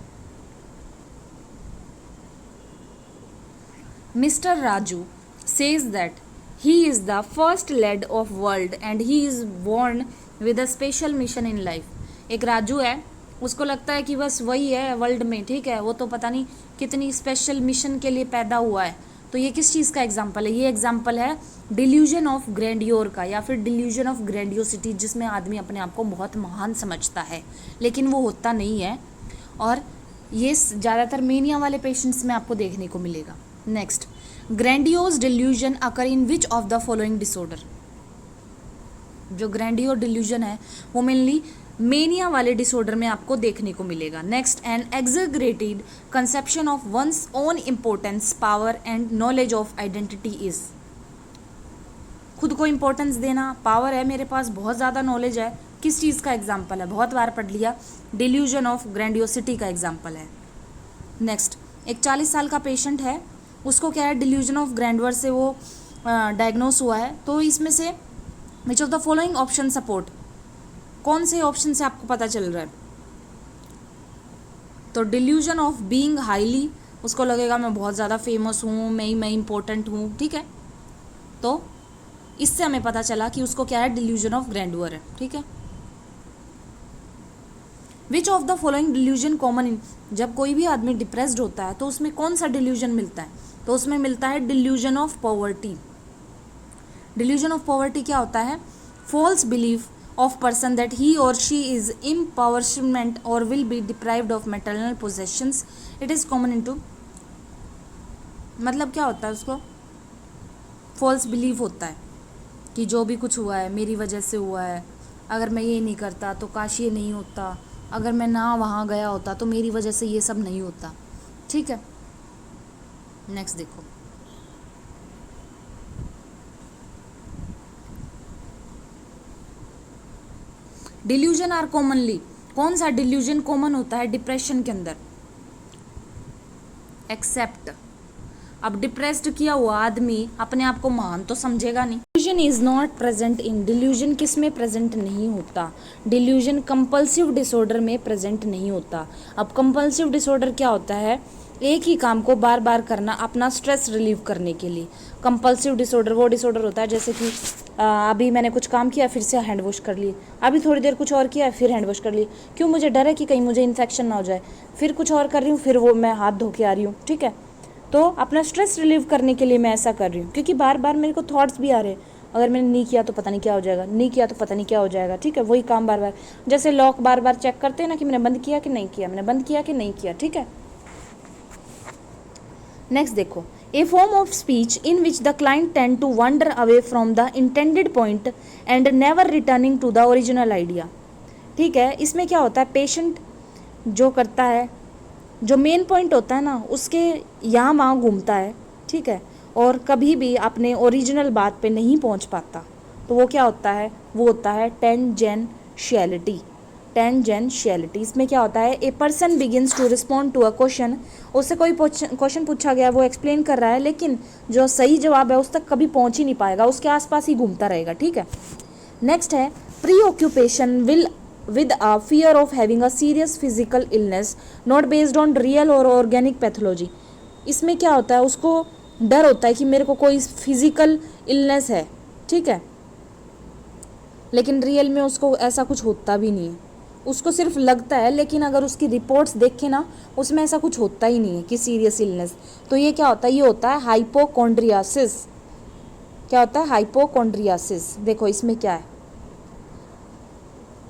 Mr. Raju says that he is the first lad of world and he is born with a special mission in life. एक राजू है, उसको लगता है कि बस वही है वर्ल्ड में, ठीक है, वो तो पता नहीं कितनी स्पेशल मिशन के लिए पैदा हुआ है। तो ये किस चीज़ का एग्जाम्पल है? ये एग्जाम्पल है डिल्यूजन ऑफ ग्रैंडियोर का, या फिर डिल्यूजन ऑफ ग्रैंडियोसिटी, जिसमें आदमी अपने आप को बहुत महान समझता है लेकिन वो होता नहीं है। और ये ज़्यादातर मेनिया वाले पेशेंट्स में आपको देखने को मिलेगा। Next, grandiose delusion occur in which of the following disorder? जो ग्रैंडियोर डिल्यूजन है वो मेनली मेनिया वाले डिसऑर्डर में आपको देखने को मिलेगा। Next, an exaggerated conception of one's own importance, power and knowledge of identity is. खुद को इम्पोर्टेंस देना, पावर है मेरे पास, बहुत ज़्यादा नॉलेज है, किस चीज़ का एग्जाम्पल है? बहुत बार पढ़ लिया, डिल्यूजन ऑफ ग्रैंडियोसिटी का एग्जाम्पल है। नेक्स्ट, एक 40 साल का पेशेंट है, उसको क्या है? डिल्यूजन ऑफ ग्रैंडवर से वो डायग्नोस हुआ है। तो इसमें से विच of the following option support, कौन से ऑप्शन से आपको पता चल रहा है? तो डिल्यूजन ऑफ बीइंग हाईली, उसको लगेगा मैं बहुत ज़्यादा फेमस हूँ, मैं इंपॉर्टेंट हूँ। ठीक है, तो इससे हमें पता चला कि उसको क्या है? डिल्यूजन ऑफ ग्रैंडवर है। ठीक है, विच of the following delusion common in, जब कोई भी आदमी डिप्रेस्ड होता है तो उसमें कौन सा डिल्यूजन मिलता है? तो उसमें मिलता है delusion of poverty. Delusion of poverty क्या होता है? False belief of person that he or she is empowerment or will be deprived of maternal possessions. It is common into, मतलब क्या होता है उसको? फॉल्स बिलीफ होता है कि जो भी कुछ हुआ है मेरी वजह से हुआ है, अगर मैं ये नहीं करता तो काश ये नहीं होता, अगर मैं ना वहाँ गया होता तो मेरी वजह से ये सब नहीं होता। ठीक है, नेक्स्ट देखो, डिल्यूजन आर कॉमनली, कौन सा डिल्यूजन कॉमन होता है डिप्रेशन के अंदर? एक्सेप्ट, अब डिप्रेस्ड किया हुआ आदमी अपने आप को महान तो समझेगा नहीं। Delusion is not present in, delusion किस में प्रेजेंट नहीं होता? डिल्यूजन कंपल्सिव डिसऑर्डर में प्रेजेंट नहीं होता। अब कंपल्सिव डिसऑर्डर क्या होता है? एक ही काम को बार बार करना अपना स्ट्रेस रिलीव करने के लिए। कंपल्सिव डिसऑर्डर वो डिसऑर्डर होता है जैसे कि अभी मैंने कुछ काम किया फिर से हैंड वॉश कर लिए, अभी थोड़ी देर कुछ और किया फिर हैंड वॉश कर लिए, क्यों? मुझे डर है कि कहीं मुझे इन्फेक्शन ना हो जाए, फिर कुछ और कर रही हूँ, फिर वो मैं हाथ धो के आ रही हूँ। ठीक है, तो अपना स्ट्रेस रिलीव करने के लिए मैं ऐसा कर रही हूँ, क्योंकि बार बार मेरे को थॉट्स भी आ रहे हैं, अगर मैंने नहीं किया तो पता नहीं क्या हो जाएगा, नहीं किया तो पता नहीं क्या हो जाएगा। ठीक है, वही काम बार बार, जैसे लॉक बार बार चेक करते हैं ना कि मैंने बंद किया कि नहीं किया, मैंने बंद किया कि नहीं किया। ठीक है, नेक्स्ट देखो, a form of speech in which the client tend to wander away from the intended point and never returning to the original idea. ठीक है, इसमें क्या होता है? पेशेंट जो करता है, जो मेन पॉइंट होता है ना उसके यहाँ वहाँ घूमता है। ठीक है, और कभी भी अपने ओरिजिनल बात पे नहीं पहुँच पाता, तो वो क्या होता है? वो होता है टेंजेंशियलिटी। टेंजेंशियलिटी, इसमें क्या होता है? A person begins to respond to a question, उससे कोई क्वेश्चन पूछा गया, वो एक्सप्लेन कर रहा है, लेकिन जो सही जवाब है उस तक कभी पहुंच ही नहीं पाएगा, उसके आसपास ही घूमता रहेगा। ठीक है, नेक्स्ट है pre occupation will with a fear of having a serious physical illness not based on real or organic pathology। इसमें क्या होता है? उसको डर होता है कि मेरे को कोई फिजिकल इलनेस है। ठीक है, लेकिन रियल में उसको ऐसा कुछ होता भी नहीं है, उसको सिर्फ लगता है, लेकिन अगर उसकी रिपोर्ट्स देखें ना उसमें ऐसा कुछ होता ही नहीं है कि सीरियस इलनेस। तो ये क्या होता है, ये होता है हाइपोकॉन्ड्रियासिस। क्या होता है, हाइपोकॉन्ड्रियासिस। देखो इसमें क्या है,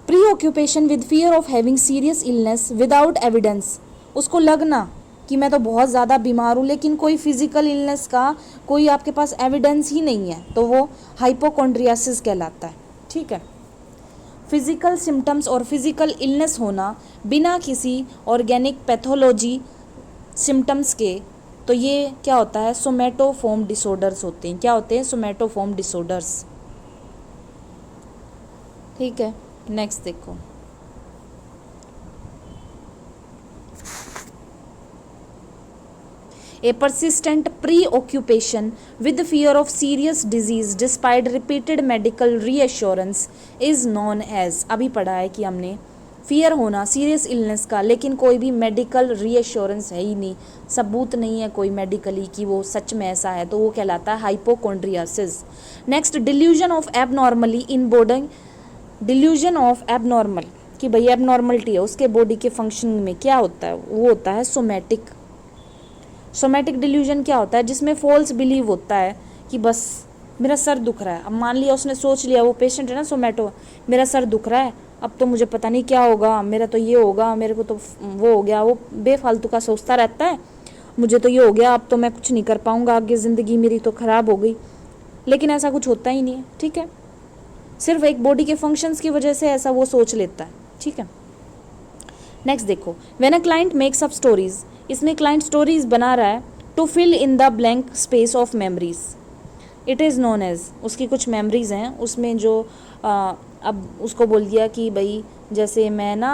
pre occupation with fear of having serious illness without evidence. उसको लगना कि मैं तो बहुत ज़्यादा बीमार हूँ लेकिन कोई फिजिकल इलनेस का कोई आपके पास एविडेंस ही नहीं है, तो वो हाइपोकॉन्ड्रियासिस कहलाता है। ठीक है, फिजिकल सिम्टम्स और फिजिकल इलनेस होना बिना किसी ऑर्गेनिक पैथोलॉजी सिम्टम्स के, तो ये क्या होता है, सोमैटोफोम डिसऑर्डर्स होते हैं। क्या होते हैं, सोमैटोफोम डिसऑर्डर्स। ठीक है, नेक्स्ट देखो, A persistent preoccupation with the fear of serious disease despite repeated medical reassurance is known as, अभी पढ़ा है कि हमने फियर होना सीरियस इलनेस का, लेकिन कोई भी मेडिकल रीएश्योरेंस है ही नहीं, सबूत नहीं है कोई मेडिकली कि वो सच में ऐसा है, तो वो कहलाता है hypochondriasis. Next, delusion of abnormally in body, delusion of abnormal कि भाई एबनॉर्मलिटी है उसके बॉडी के फंक्शनिंग में, क्या होता है, वो होता है सोमैटिक। सोमैटिक डिल्यूजन क्या होता है, जिसमें फॉल्स बिलीव होता है कि बस मेरा सर दुख रहा है। अब मान लिया उसने सोच लिया, वो पेशेंट है ना सोमैटो, मेरा सर दुख रहा है, अब तो मुझे पता नहीं क्या होगा, मेरा तो ये होगा, मेरे को तो वो हो गया, वो बेफालतू का सोचता रहता है, मुझे तो ये हो गया, अब तो मैं कुछ नहीं कर पाऊंगा आगे, ज़िंदगी मेरी तो ख़राब हो गई। लेकिन ऐसा कुछ होता ही नहीं है। ठीक है, सिर्फ एक बॉडी के फंक्शंस की वजह से ऐसा वो सोच लेता है। ठीक है, नेक्स्ट देखो, when a client makes up stories, इसमें क्लाइंट स्टोरीज बना रहा है to fill in the blank space of memories, it is known as, उसकी कुछ मेमोरीज हैं उसमें जो अब उसको बोल दिया कि भाई जैसे मैं ना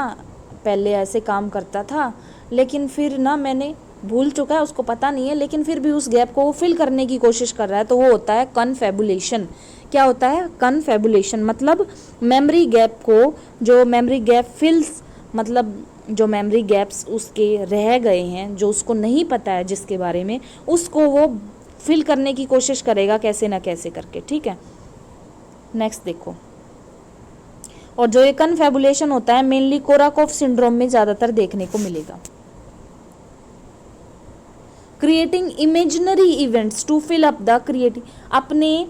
पहले ऐसे काम करता था लेकिन फिर ना मैंने भूल चुका है, उसको पता नहीं है, लेकिन फिर भी उस गैप को वो फिल करने की कोशिश कर रहा है, तो वो होता है कन्फेबुलेशन। क्या होता है, कन्फेबुलेशन, मतलब मेमोरी गैप को, जो मेमोरी गैप फिल्स, मतलब जो मेमोरी गैप्स उसके रह गए हैं, जो उसको नहीं पता है जिसके बारे में, उसको वो फिल करने की कोशिश करेगा कैसे ना कैसे करके। ठीक है, नेक्स्ट देखो, और जो ये कन्फेबुलेशन होता है मेनली कोराकोफ सिंड्रोम में ज़्यादातर देखने को मिलेगा। Creating imaginary events to fill up the creative, अपने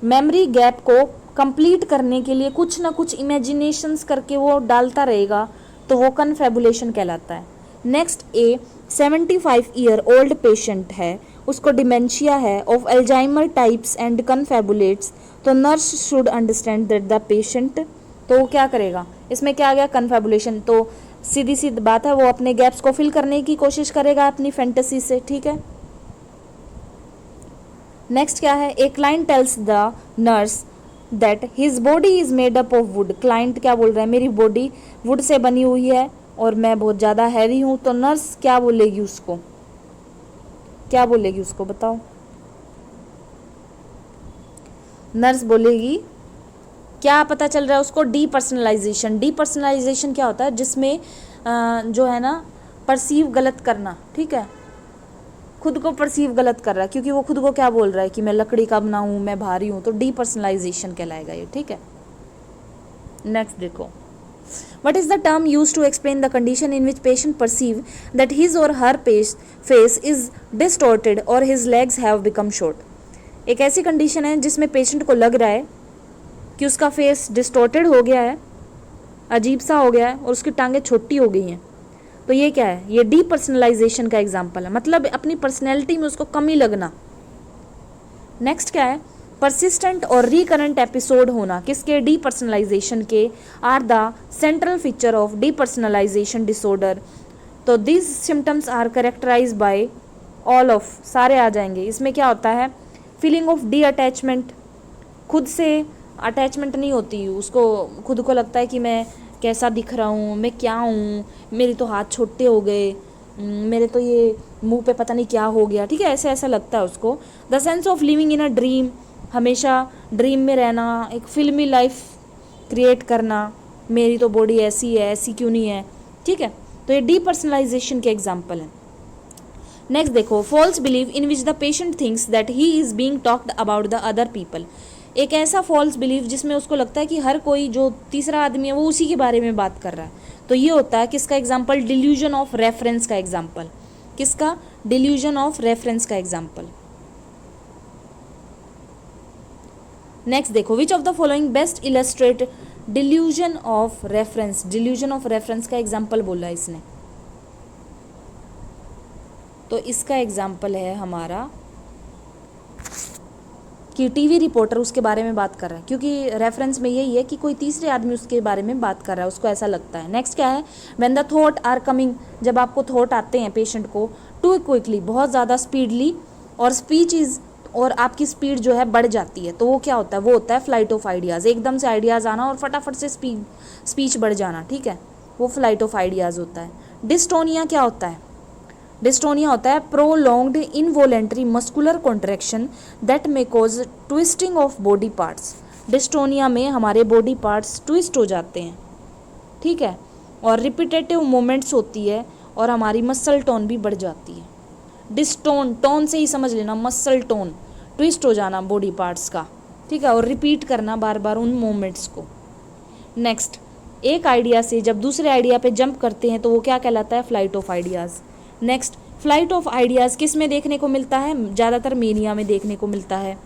मेमोरी गैप को कंप्लीट करने के लिए कुछ ना कुछ इमेजिनेशंस करके वो डालता रहेगा, तो वो कन्फेबुलेशन कहलाता है। नेक्स्ट, ए 75 ईयर ओल्ड पेशेंट है, उसको डिमेंशिया है ऑफ एल्जाइमर टाइप्स एंड कन्फेबुलेट्स, तो nurse should understand that the patient, तो वो क्या करेगा, इसमें क्या आ गया, कन्फेबुलेशन, तो सीधी सी बात है वो अपने गैप्स को फिल करने की कोशिश करेगा अपनी फैंटेसी से। ठीक है, नेक्स्ट क्या है, a client tells the nurse that his body is made up of would, client क्या बोल रहा है, मेरी बॉडी वुड से बनी हुई है और मैं बहुत ज़्यादा हैवी हूँ, तो नर्स क्या बोलेगी उसको, क्या बोलेगी उसको बताओ, नर्स बोलेगी, क्या पता चल रहा है उसको, डीपर्सनलाइजेशन। डीपर्सनलाइजेशन क्या होता है, जिसमें जो है ना परसीव गलत करना। ठीक है, खुद को परसीव गलत कर रहा है क्योंकि वो खुद को क्या बोल रहा है कि मैं लकड़ी का बना हूँ, मैं भारी हूँ, तो डीपर्सनलाइजेशन कहलाएगा ये। ठीक है, नेक्स्ट देखो, what is the term used to explain the condition in which patient perceive that his or her face is distorted or his legs have become short। एक ऐसी कंडीशन है जिसमें पेशेंट को लग रहा है कि उसका फेस डिस्टॉर्टेड हो गया है, अजीब सा हो गया है और उसकी टांगें छोटी हो गई हैं, तो ये क्या है, ये डीपर्सनलाइजेशन का एग्जाम्पल है, मतलब अपनी पर्सनैलिटी में उसको कमी लगना। नेक्स्ट क्या है, परसिस्टेंट और रिकरेंट एपिसोड होना, किसके, डीपर्सनलाइजेशन के, are the central feature of depersonalization disorder, तो this symptoms are characterize by all of, सारे आ जाएंगे। इसमें क्या होता है, फीलिंग ऑफ डी अटैचमेंट, खुद से अटैचमेंट नहीं होती, उसको खुद को लगता है कि मैं कैसा दिख रहा हूँ, मैं क्या हूँ, मेरे तो हाथ छोटे हो गए, मेरे तो ये मुंह पे पता नहीं क्या हो गया। ठीक है, ऐसे ऐसा लगता है उसको। The sense of living in a dream, हमेशा ड्रीम में रहना, एक फिल्मी लाइफ क्रिएट करना, मेरी तो बॉडी ऐसी है, ऐसी क्यों नहीं है। ठीक है, तो ये डीपर्सनलाइजेशन के एग्जाम्पल हैं। नेक्स्ट देखो, false believe in which the patient thinks that he is being talked about the other people, एक ऐसा फॉल्स बिलीफ जिसमें उसको लगता है कि हर कोई जो तीसरा आदमी है वो उसी के बारे में बात कर रहा है। तो ये होता है किसका एग्जाम्पल, डिल्यूजन ऑफ रेफरेंस का एग्जाम्पल। किसका, डिल्यूजन ऑफ रेफरेंस का एग्जाम्पल। नेक्स्ट देखो, which of the following best illustrate delusion of reference. Delusion of reference का एग्जाम्पल बोला है इसने, तो इसका एग्जाम्पल है हमारा कि टीवी रिपोर्टर उसके बारे में बात कर रहा है, क्योंकि रेफरेंस में यही है कि कोई तीसरे आदमी उसके बारे में बात कर रहा है, उसको ऐसा लगता है। नेक्स्ट क्या है, when the thought are coming, जब आपको थॉट आते हैं पेशेंट को, टू क्विकली, बहुत ज़्यादा स्पीडली, और स्पीच इज, और आपकी स्पीड जो है बढ़ जाती है, तो वो क्या होता है, वो होता है फ्लाइट ऑफ आइडियाज़। एकदम से आइडियाज़ आना और फटाफट से स्पीच बढ़ जाना, ठीक है, वो फ्लाइट ऑफ आइडियाज़ होता है। डिस्टोनिया क्या होता है, डिस्टोनिया होता है prolonged involuntary muscular contraction that may cause twisting of body parts. Dystonia में हमारे बॉडी पार्ट्स ट्विस्ट हो जाते हैं, ठीक है, और रिपीटेटिव मोमेंट्स होती है, और हमारी मसल टोन भी बढ़ जाती है। डिस्टोन, टोन से ही समझ लेना, मसल टोन, ट्विस्ट हो जाना बॉडी पार्ट्स का, ठीक है, और रिपीट करना बार बार उन मोमेंट्स को। नेक्स्ट, एक आइडिया से जब दूसरे आइडिया पे जंप करते हैं तो वो क्या कहलाता है, flight of ideas. Next, flight of ideas किस में देखने को मिलता है, ज़्यादातर मेनिया में देखने को मिलता है।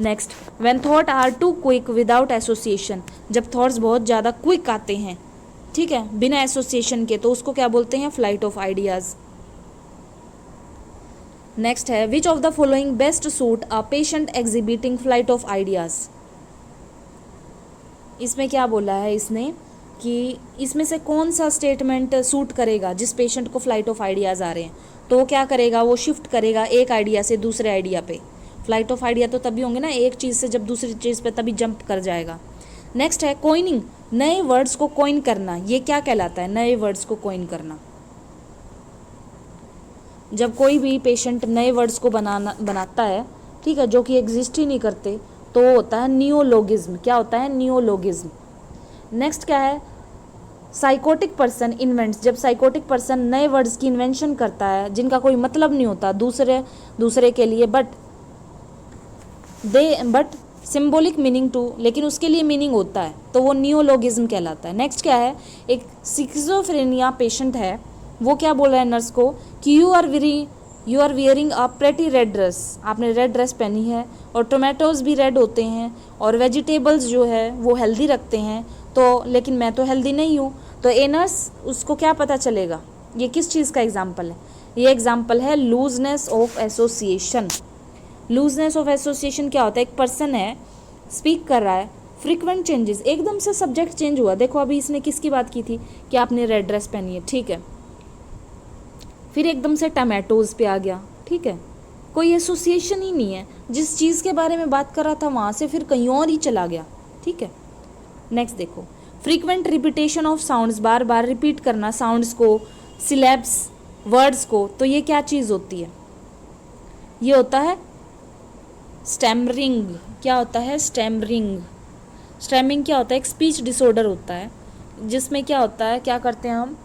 Next, when thought are too quick without association, जब थॉट्स बहुत ज़्यादा क्विक आते हैं, ठीक है, बिना एसोसिएशन के, तो उसको क्या बोलते हैं, फ्लाइट ऑफ आइडियाज़। नेक्स्ट है, विच of the following best suit a patient exhibiting flight of ideas. इसमें क्या बोला है इसने कि इसमें से कौन सा स्टेटमेंट सूट करेगा जिस पेशेंट को फ्लाइट ऑफ आइडियाज़ आ रहे हैं, तो वो क्या करेगा, वो शिफ्ट करेगा एक आइडिया से दूसरे आइडिया पे। फ्लाइट ऑफ आइडिया तो तभी होंगे ना, एक चीज़ से जब दूसरी चीज़ पे तभी जंप कर जाएगा। नेक्स्ट है कॉइनिंग, नए वर्ड्स को कॉइन करना, ये क्या कहलाता है, नए वर्ड्स को कॉइन करना। जब कोई भी पेशेंट नए वर्ड्स को बनाता है, ठीक है, जो कि एग्जिस्ट ही नहीं करते, तो वो होता है नियोलोगिज्म। क्या होता है, नियोलोगिज्म। नेक्स्ट क्या है, साइकोटिक पर्सन इन्वेंट्स, जब साइकोटिक पर्सन नए वर्ड्स की इन्वेंशन करता है जिनका कोई मतलब नहीं होता दूसरे के लिए, बट सिंबॉलिक मीनिंग टू, लेकिन उसके लिए मीनिंग होता है, तो वो नियोलोगिज्म कहलाता है। नेक्स्ट क्या है, एक स्किज़ोफ्रेनिया पेशेंट है, वो क्या बोल रहा है नर्स को कि you are wearing a pretty red dress, आपने रेड ड्रेस पहनी है, और टोमेटोज़ भी रेड होते हैं, और वेजिटेबल्स जो है वो हेल्दी रखते हैं, तो लेकिन मैं तो हेल्दी नहीं हूँ। तो ए नर्स, उसको क्या पता चलेगा, ये किस चीज़ का एग्जाम्पल है, ये एग्जाम्पल है looseness of association. Looseness of association क्या होता है, एक पर्सन है, स्पीक कर रहा है, फ्रीक्वेंट चेंजेस, एकदम से सब्जेक्ट चेंज हुआ। देखो अभी इसने किसकी बात की थी कि आपने रेड ड्रेस पहनी है, ठीक है, फिर एकदम से टमाटोज़ पे आ गया, ठीक है, कोई एसोसिएशन ही नहीं है, जिस चीज़ के बारे में बात कर रहा था वहाँ से फिर कहीं और ही चला गया, ठीक है। नेक्स्ट देखो, frequent repetition of sounds, bar bar repeat करना साउंड्स को, सिलेब्स, वर्ड्स को, तो ये क्या चीज़ होती है, ये होता है स्टैमरिंग। क्या होता है, स्टैमरिंग। स्टैमरिंग क्या होता है, एक स्पीच डिसऑर्डर होता है, जिसमें क्या होता है, क्या करते हैं हम,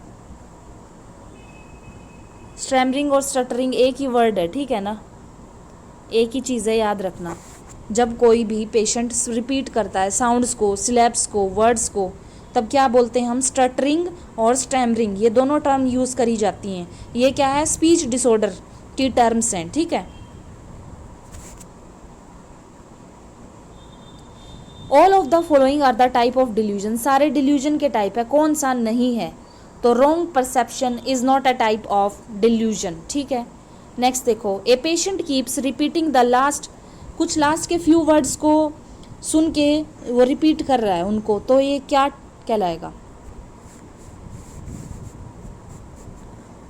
स्टैमरिंग और स्टटरिंग एक ही वर्ड है, ठीक है ना, एक ही चीज़ है, याद रखना। जब कोई भी पेशेंट रिपीट करता है साउंड्स को, सिलेब्स को, वर्ड्स को, तब क्या बोलते हैं हम, स्टटरिंग और स्टैमरिंग, ये दोनों टर्म यूज़ करी जाती हैं। ये क्या है, स्पीच डिसऑर्डर की टर्म्स हैं, ठीक है। All of the following are the type of delusion, सारे डिल्यूजन के टाइप है, कौन सा नहीं है, तो wrong perception is not a type of delusion, ठीक है। नेक्स्ट देखो, a patient keeps repeating the last, कुछ लास्ट के फ्यू वर्ड्स को सुन के वो रिपीट कर रहा है उनको, तो ये क्या कहलाएगा,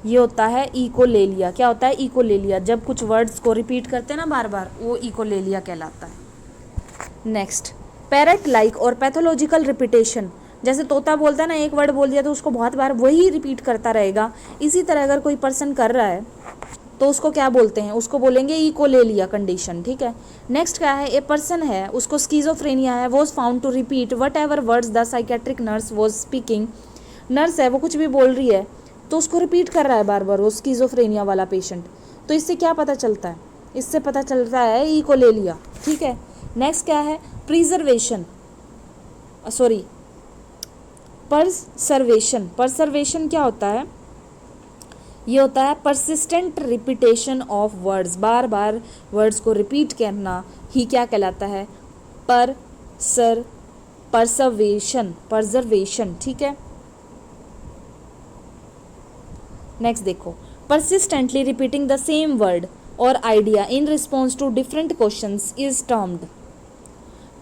ये होता है इकोलेलिया। क्या होता है, इकोलेलिया, जब कुछ वर्ड्स को रिपीट करते हैं ना बार बार, वो इकोलेलिया कहलाता है। नेक्स्ट, पैरट लाइक और पैथोलॉजिकल रिपीटेशन, जैसे तोता बोलता है ना, एक वर्ड बोल दिया तो उसको बहुत बार वही रिपीट करता रहेगा, इसी तरह अगर कोई पर्सन कर रहा है तो उसको क्या बोलते हैं, उसको बोलेंगे इकोलेलिया कंडीशन, ठीक है। नेक्स्ट क्या है, ए पर्सन है, उसको स्किज़ोफ्रेनिया है, was found to repeat whatever words the psychiatric nurse was speaking. Nurse है, वो कुछ भी बोल रही है तो उसको रिपीट कर रहा है बार बार, वो स्किज़ोफ्रेनिया वाला पेशेंट। तो इससे क्या पता चलता है, इससे पता चलता है इकोलेलिया, ठीक है। नेक्स्ट क्या है, प्रिजर्वेशन, सॉरी परसर्वेशन। परसर्वेशन क्या होता है? ये होता है persistent repetition of words, bar bar words को रिपीट करना ही क्या कहलाता है? परसर्वेशन, ठीक है। नेक्स्ट देखो, persistently repeating the same word or idea in response to different questions is termed।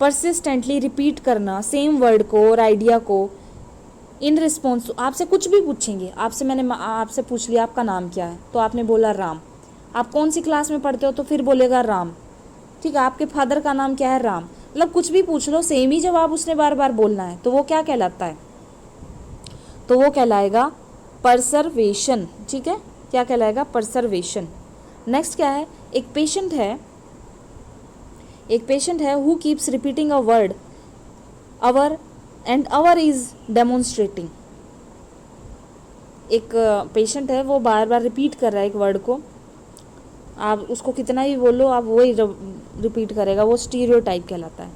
persistently repeat करना सेम वर्ड को और आइडिया को इन रिस्पॉन्स, आपसे कुछ भी पूछेंगे, मैंने आपसे पूछ लिया आपका नाम क्या है, तो आपने बोला राम। आप कौन सी क्लास में पढ़ते हो, तो फिर बोलेगा राम, ठीक है। आपके फादर का नाम क्या है? राम। मतलब कुछ भी पूछ लो, सेम ही जवाब उसने बार बार बोलना है, तो वो क्या कहलाता है? तो वो कहलाएगा परसर्वेशन, ठीक है। क्या कहलाएगा? परसर्वेशन। नेक्स्ट क्या है? एक पेशेंट है who keeps repeating a word our and our is demonstrating. एक पेशेंट है, वो बार बार रिपीट कर रहा है एक वर्ड को, आप उसको कितना ही बोलो आप वही रिपीट करेगा, वो स्टीरियोटाइप कहलाता है।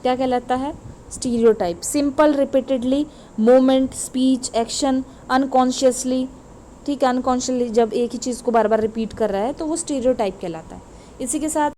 क्या कहलाता है? Stereotype. Simple, repeatedly, moment, speech, action, unconsciously, ठीक है। अनकॉन्शियसली जब एक ही चीज़ को बार बार रिपीट कर रहा है तो वो स्टीरियोटाइप कहलाता है। इसी के साथ